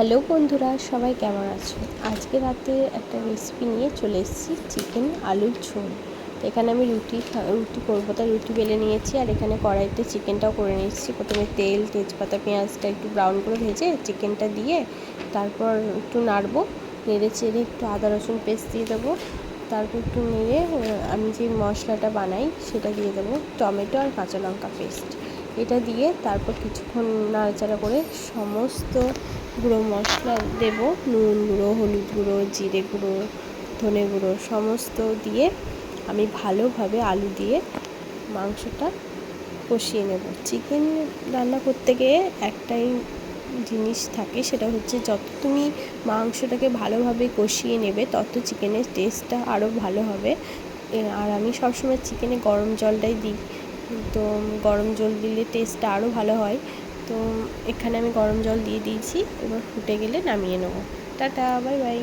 Hello বন্ধুরা, সবাই কেমন আছো? আজকে রাতে একটা রেসিপি নিয়ে চলে এসেছি, চিকেন আলুর ঝোল। তো এখানে আমি রুটি করবো, তাই রুটি বেলে নিয়েছি। আর এখানে কড়াইতে চিকেনটাও করে নিচ্ছি। প্রথমে তেল, তেজপাতা, পেঁয়াজটা একটু ব্রাউন করে ভেজে চিকেনটা দিয়ে তারপর একটু নাড়বো। নেড়ে চেড়ে একটু আদা রসুন পেস্ট দিয়ে দেবো। তারপর একটু নেড়ে আমি যে মশলাটা বানাই সেটা দিয়ে দেবো, টমেটো আর কাঁচা লঙ্কা পেস্ট। এটা দিয়ে তারপর কিছুক্ষণ নাড়াচাড়া করে সমস্ত গুঁড়ো মশলা দেব, নুন গুঁড়ো, হলুদ গুঁড়ো, জিরে গুঁড়ো, ধনে গুঁড়ো সমস্ত দিয়ে আমি ভালোভাবে আলু দিয়ে মাংসটা কষিয়ে নেব। চিকেন রান্না করতে গিয়ে একটাই জিনিস থাকে, সেটা হচ্ছে যত তুমি মাংসটাকে ভালোভাবে কষিয়ে নেবে তত চিকেনের টেস্টটা আরও ভালো হবে। আর আমি সবসময় চিকেনে গরম জলটাই দিই, তো গরম জল দিলে টেস্টটা আরও ভালো হয়। তো এখানে আমি গরম জল দিয়ে দিয়েছি, এবার ফুটে গেলে নামিয়ে নেবো। Tata, bye bye.